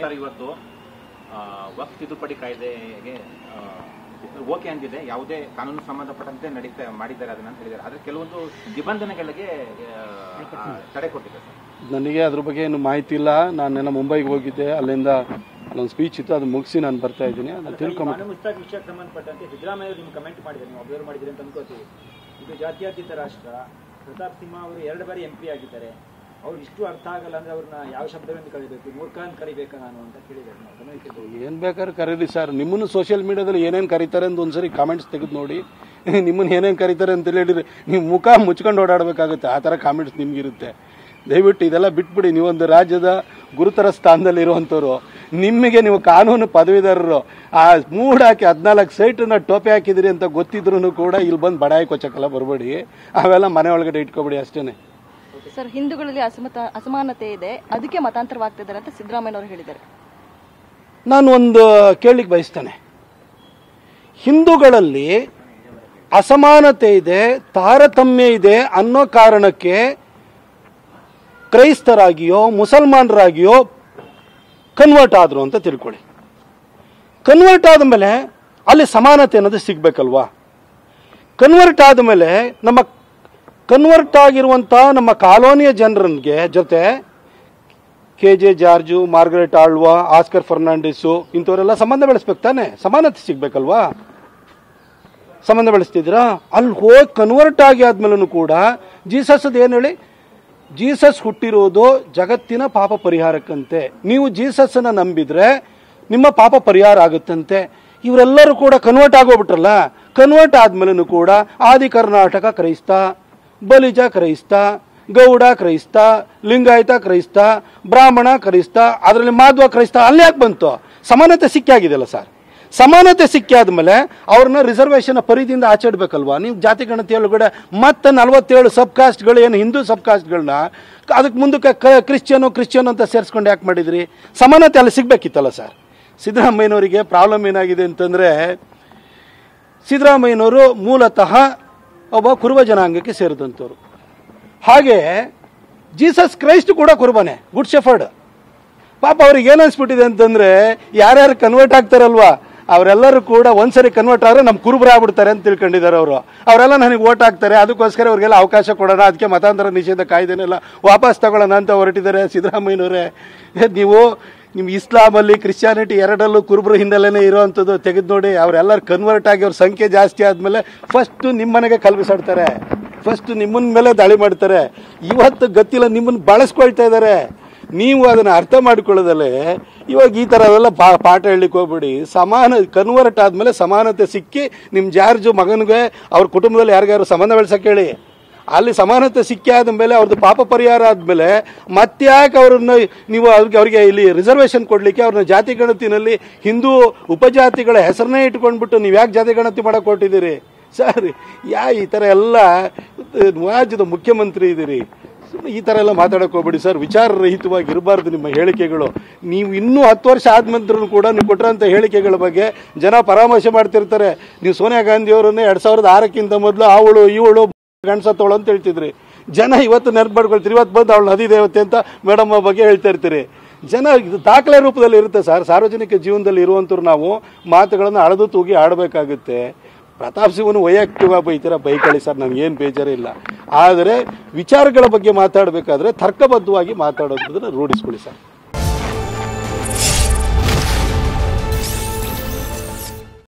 Sir ಇವತ್ತು ವಕ್ಫ್ ತಿದ್ದುಪಡಿ ಕಾಯ್ದೆಗೆ ಓಕೆ ಅಂದಿದೆ, ಯಾವುದೇ ಕಾನೂನು ಸಂಬಂಧಪಟ್ಟಂತೆ ಮಾಡಿದ್ದಾರೆ ಅದನ್ನ ಅಂತ ಹೇಳಿದ್ದಾರೆ. ಆದರೆ ಕೆಲವೊಂದು ನಿಬಂಧನೆಗಳಿಗೆ ತಡೆ ಕೊಟ್ಟಿದೆ ಸರ್. ನನಗೆ ಅದ್ರ ಬಗ್ಗೆ ಏನು ಮಾಹಿತಿ ಇಲ್ಲ. ನಾನು ಮುಂಬೈಗೆ ಹೋಗಿದ್ದೆ, ಅಲ್ಲಿಂದ ಅಲ್ಲೊಂದು ಸ್ಪೀಚ್ ಇತ್ತು, ಅದು ಮುಗಿಸಿ ನಾನು ಬರ್ತಾ ಇದ್ದೀನಿ. ಅದನ್ನು ತಿಳ್ಕೊಂಬ ವಿಷಯಕ್ಕೆ ಸಂಬಂಧಪಟ್ಟಂತೆ ಸಿದ್ದರಾಮಯ್ಯ ನಿಮ್ಗೆ ಕಮೆಂಟ್ ಮಾಡಿದ್ದಾರೆ, ನೀವು ಅಬ್ಸರ್ವ್ ಮಾಡಿದ್ದೀರಿ ಅಂತ ಅನ್ಕೋತೀವಿ. ಇದು ಜಾತ್ಯತೀತ ರಾಷ್ಟ್ರ. ಪ್ರತಾಪ್ ಸಿಂಹ ಅವರು 2 ಬಾರಿ MP ಆಗಿದ್ದಾರೆ. ಅವ್ರು ಇಷ್ಟು ಅರ್ಥ ಆಗಲ್ಲ ಅಂದ್ರೆ ಅವ್ರನ್ನ ಯಾವ ಶಬ್ದದಿಂದ ಕರಿಬೇಕು, ಮೂರ್ಖನ್ ಕರಿಬೇಕಾ ನಾನು ಅಂತ ಕೇಳಿದ್ದಾರೆ. ಏನ್ ಬೇಕಾದ್ರೆ ಕರೀರಿ ಸರ್. ನಿಮ್ಮನ್ನು ಸೋಷಿಯಲ್ ಮೀಡಿಯಾದಲ್ಲಿ ಏನೇನು ಕರೀತಾರೆ ಅಂತ ಒಂದ್ಸರಿ ಕಾಮೆಂಟ್ಸ್ ತೆಗೆದು ನೋಡಿ. ನಿಮ್ಮನ್ನು ಏನೇನು ಕರೀತಾರೆ ಅಂತ ಹೇಳಿರಿ, ನೀವು ಮುಖ ಮುಚ್ಕೊಂಡು ಓಡಾಡಬೇಕಾಗುತ್ತೆ. ಆ ಥರ ಕಾಮೆಂಟ್ಸ್ ನಿಮ್ಗಿರುತ್ತೆ. ದಯವಿಟ್ಟು ಇದೆಲ್ಲ ಬಿಟ್ಬಿಡಿ. ನೀವೊಂದು ರಾಜ್ಯದ ಗುರುತರ ಸ್ಥಾನದಲ್ಲಿ ಇರುವಂಥವ್ರು, ನಿಮಗೆ ನೀವು ಕಾನೂನು ಪದವೀಧರರು, ಆ ಮೂಡ್ ಹಾಕಿ 14 ಸೈಟನ್ನ ಟೋಪಿ ಹಾಕಿದಿರಿ ಅಂತ ಗೊತ್ತಿದ್ರು ಕೂಡ ಇಲ್ಲಿ ಬಂದು ಬಡಾಯಿ ಕೊಚ್ಚಕ್ಕೆಲ್ಲ ಬರಬೇಡಿ. ಅವೆಲ್ಲ ಮನೆ ಒಳಗಡೆ ಇಟ್ಕೊಬೇಡಿ ಅಷ್ಟೇನೆ. ಸರ್, ಹಿಂದೂಗಳಲ್ಲಿ ಅಸಮಾನತೆ ಇದೆ, ಅದಕ್ಕೆ ಮತಾಂತರವಾಗ್ತಿದ್ದಾರೆ ಅಂತ ಸಿದ್ದರಾಮಯ್ಯನವರು ಹೇಳಿದ್ದಾರೆ. ನಾನು ಒಂದು ಕೇಳಲಿಕ್ಕೆ ಬಯಸ್ತೇನೆ. ಹಿಂದೂಗಳಲ್ಲಿ ಅಸಮಾನತೆ ಇದೆ, ತಾರತಮ್ಯ ಇದೆ ಅನ್ನೋ ಕಾರಣಕ್ಕೆ ಕ್ರೈಸ್ತರಾಗಿಯೋ ಮುಸಲ್ಮಾನರಾಗಿಯೋ ಕನ್ವರ್ಟ್ ಆದ್ರು ಅಂತ ತಿಳ್ಕೊಳ್ಳಿ. ಕನ್ವರ್ಟ್ ಆದಮೇಲೆ ಅಲ್ಲಿ ಸಮಾನತೆ ಅನ್ನೋದು ಸಿಗ್ಬೇಕಲ್ವಾ? ಕನ್ವರ್ಟ್ ಆದಮೇಲೆ ಕನ್ವರ್ಟ್ ಆಗಿರುವಂಥ ನಮ್ಮ ಕಾಲೋನಿಯ ಜನರಿಗೆ ಜೊತೆ KJ ಜಾರ್ಜು, ಮಾರ್ಗರೆಟ್ ಆಳ್ವಾ, ಆಸ್ಕರ್ ಫರ್ನಾಂಡಿಸು ಇಂಥವರೆಲ್ಲ ಸಂಬಂಧ ಬೆಳೆಸ್ಬೇಕು ತಾನೆ? ಸಮಾನತೆ ಸಿಗ್ಬೇಕಲ್ವಾ? ಸಂಬಂಧ ಬೆಳೆಸ್ತಿದ್ದೀರಾ? ಅಲ್ಲಿ ಹೋಗಿ ಕನ್ವರ್ಟ್ ಆಗಿ ಆದ್ಮೇಲೂ ಕೂಡ ಜೀಸಸ್ ಏನು ಹೇಳಿ, ಜೀಸಸ್ ಹುಟ್ಟಿರೋದು ಜಗತ್ತಿನ ಪಾಪ ಪರಿಹಾರಕ್ಕಂತೆ. ನೀವು ಜೀಸಸ್ನ ನಂಬಿದ್ರೆ ನಿಮ್ಮ ಪಾಪ ಪರಿಹಾರ ಆಗುತ್ತಂತೆ. ಇವರೆಲ್ಲರೂ ಕೂಡ ಕನ್ವರ್ಟ್ ಆಗೋಗ್ಬಿಟ್ರಲ್ಲ. ಕನ್ವರ್ಟ್ ಆದ್ಮೇಲೂ ಕೂಡ ಆದಿ ಕರ್ನಾಟಕ ಕ್ರೈಸ್ತ, ಬಲಿಜ ಕ್ರೈಸ್ತ, ಗೌಡ ಕ್ರೈಸ್ತ, ಲಿಂಗಾಯತ ಕ್ರೈಸ್ತ, ಬ್ರಾಹ್ಮಣ ಕ್ರೈಸ್ತ, ಅದರಲ್ಲಿ ಮಾಧ್ವ ಕ್ರೈಸ್ತ, ಅಲ್ಲಿ ಯಾಕೆ ಬಂತು? ಸಮಾನತೆ ಸಿಕ್ಕಾಗಿದೆಯಲ್ಲ ಸರ್. ಸಮಾನತೆ ಸಿಕ್ಕಾದ್ಮೇಲೆ ಅವ್ರನ್ನ ರಿಸರ್ವೇಷನ್ ಪರಿಧಿಯಿಂದ ಆಚರಿಸಬೇಕಲ್ವಾ? ನೀವು ಜಾತಿ ಗಣತಿ ಒಳಗಡೆ ಮತ್ತೆ 47 ಸಬ್ ಕಾಸ್ಟ್ಗಳು, ಏನು ಹಿಂದೂ ಸಬ್ ಕಾಸ್ಟ್ಗಳನ್ನ ಅದಕ್ಕೆ ಮುಂದಕ್ಕೆ ಕ್ರಿಶ್ಚಿಯನ್ ಅಂತ ಸೇರಿಸ್ಕೊಂಡು ಯಾಕೆ ಮಾಡಿದ್ರಿ? ಸಮಾನತೆ ಅಲ್ಲಿ ಸಿಗ್ಬೇಕಿತ್ತಲ್ಲ ಸರ್. ಸಿದ್ದರಾಮಯ್ಯನವರಿಗೆ ಪ್ರಾಬ್ಲಮ್ ಏನಾಗಿದೆ ಅಂತಂದ್ರೆ, ಸಿದ್ದರಾಮಯ್ಯನವರು ಮೂಲತಃ ಒಬ್ಬ ಕುರುಬ ಜನಾಂಗಕ್ಕೆ ಸೇರಿದಂಥವ್ರು. ಹಾಗೆ ಜೀಸಸ್ ಕ್ರೈಸ್ಟ್ ಕೂಡ ಕುರುಬನೇ, ಗುಡ್ ಶೆಫರ್ಡ್. ಪಾಪ ಅವ್ರಿಗೆ ಏನು ಅನ್ಸ್ಬಿಟ್ಟಿದೆ ಅಂತಂದ್ರೆ, ಯಾರ್ಯಾರು ಕನ್ವರ್ಟ್ ಆಗ್ತಾರಲ್ವಾ ಅವರೆಲ್ಲರೂ ಕೂಡ ಒಂದ್ಸರಿ ಕನ್ವರ್ಟ್ ಆದ್ರೆ ನಮ್ಮ ಕುರುಬರಾಗ್ಬಿಡ್ತಾರೆ ಅಂತ ತಿಳ್ಕೊಂಡಿದ್ದಾರೆ ಅವರು. ಅವರೆಲ್ಲ ನನಗೆ ಓಟ್ ಹಾಕ್ತಾರೆ, ಅದಕ್ಕೋಸ್ಕರ ಅವ್ರಿಗೆಲ್ಲ ಅವಕಾಶ ಕೊಡೋಣ, ಅದಕ್ಕೆ ಮತಾಂತರ ನಿಷೇಧ ಕಾಯ್ದೆನೆಲ್ಲ ವಾಪಸ್ ತಗೊಳ್ಳೋಣ ಅಂತ ಹೊರಟಿದ್ದಾರೆ ಸಿದ್ದರಾಮಯ್ಯನವರೇ. ನೀವು ನಿಮ್ಮ ಇಸ್ಲಾಮಲ್ಲಿ ಕ್ರಿಶ್ಚಿಯಾನಿಟಿ ಎರಡಲ್ಲೂ ಕುರುಬರು ಹಿನ್ನೆಲೆನೇ ಇರೋವಂಥದ್ದು ತೆಗೆದು ನೋಡಿ. ಅವರೆಲ್ಲರೂ ಕನ್ವರ್ಟ್ ಆಗಿ ಅವ್ರ ಸಂಖ್ಯೆ ಜಾಸ್ತಿ ಆದಮೇಲೆ ಫಸ್ಟು ನಿಮ್ಮ ಮನೆಗೆ ಕಲ್ಬಿಸಾಡ್ತಾರೆ, ಫಸ್ಟ್ ನಿಮ್ಮನ್ನ ಮೇಲೆ ದಾಳಿ ಮಾಡ್ತಾರೆ. ಇವತ್ತು ಗೊತ್ತಿಲ್ಲ, ನಿಮ್ಮನ್ನು ಬಳಸ್ಕೊಳ್ತಾ ಇದ್ದಾರೆ. ನೀವು ಅದನ್ನು ಅರ್ಥ ಮಾಡ್ಕೊಳ್ಳೋದಲ್ಲೇ ಇವಾಗ ಈ ಥರ ಎಲ್ಲ ಪಾಠ ಹೇಳಲಿಕ್ಕೆ ಹೋಗ್ಬಿಡಿ. ಕನ್ವರ್ಟ್ ಆದಮೇಲೆ ಸಮಾನತೆ ಸಿಕ್ಕಿ ನಿಮ್ಮ ಜಾರ್ಜು ಮಗನಿಗೆ ಅವ್ರ ಕುಟುಂಬದಲ್ಲಿ ಯಾರಿಗಾರು ಸಂಬಂಧ ಬೆಳೆಸಕ್ಕೆ ಹೇಳಿ. ಅಲ್ಲಿ ಸಮಾನತೆ ಸಿಕ್ಕಿ ಆದಮೇಲೆ ಅವ್ರದ್ದು ಪಾಪ ಪರಿಹಾರ ಆದಮೇಲೆ ಮತ್ತ್ಯಾಕೆ ಅವ್ರನ್ನ ನೀವು ಅವ್ರಿಗೆ ಇಲ್ಲಿ ರಿಸರ್ವೇಷನ್ ಕೊಡಲಿಕ್ಕೆ ಅವ್ರನ್ನ ಜಾತಿ ಗಣತಿನಲ್ಲಿ ಹಿಂದೂ ಉಪಜಾತಿಗಳ ಹೆಸರನ್ನೇ ಇಟ್ಕೊಂಡ್ಬಿಟ್ಟು ನೀವು ಯಾಕೆ ಜಾತಿ ಗಣತಿ ಮಾಡಕ್ಕೆ ಹೊರಟಿದ್ದೀರಿ ಸರ್? ಈ ಥರ ಎಲ್ಲ ರಾಜ್ಯದ ಮುಖ್ಯಮಂತ್ರಿ ಇದ್ದೀರಿ, ಈ ಥರ ಎಲ್ಲ ಮಾತಾಡಕ್ಕೆ ಹೋಗ್ಬೇಡಿ ಸರ್. ವಿಚಾರರಹಿತವಾಗಿ ಇರಬಾರ್ದು ನಿಮ್ಮ ಹೇಳಿಕೆಗಳು. ನೀವು ಇನ್ನೂ 10 ವರ್ಷ ಆದ್ಮೇಲೆ ಕೂಡ ನೀವು ಕೊಟ್ಟಿರೋಂಥ ಹೇಳಿಕೆಗಳ ಬಗ್ಗೆ ಜನ ಪರಾಮರ್ಶೆ ಮಾಡ್ತಿರ್ತಾರೆ. ನೀವು ಸೋನಿಯಾ ಗಾಂಧಿ ಅವರನ್ನೇ 2006ಕ್ಕಿಂತ ಮೊದಲು ಅವಳು ಇವಳು ಗಂಡಸತ್ತವಳು ಅಂತ ಹೇಳ್ತಿದ್ರಿ. ಜನ ಇವತ್ತು ನೆನಪು ಮಾಡ್ಕೊಳ್ತೀರಿ, ಇವತ್ತು ಬಂದು ಅವಳು ನದಿ ದೇವತೆ ಅಂತ ಮೇಡಮ್ ಬಗ್ಗೆ ಹೇಳ್ತಾ ಇರ್ತೀರಿ. ಜನ ಇದು ದಾಖಲೆ ರೂಪದಲ್ಲಿ ಇರುತ್ತೆ ಸರ್. ಸಾರ್ವಜನಿಕ ಜೀವನದಲ್ಲಿ ಇರುವಂಥವ್ರು ನಾವು ಮಾತುಗಳನ್ನು ಅಳೆದು ತೂಗಿ ಆಡಬೇಕಾಗುತ್ತೆ. ಪ್ರತಾಪ್ ಸಿಂಹನು ವೈಯಕ್ತಿಕವಾಗಿ ಬೈತೀರ, ಬೈಕಳಿ ಸರ್, ನನಗೇನು ಬೇಜಾರಿಲ್ಲ. ಆದರೆ ವಿಚಾರಗಳ ಬಗ್ಗೆ ಮಾತಾಡಬೇಕಾದ್ರೆ ತರ್ಕಬದ್ಧವಾಗಿ ಮಾತಾಡೋದನ್ನ ರೂಢಿಸ್ಕೊಳ್ಳಿ ಸರ್.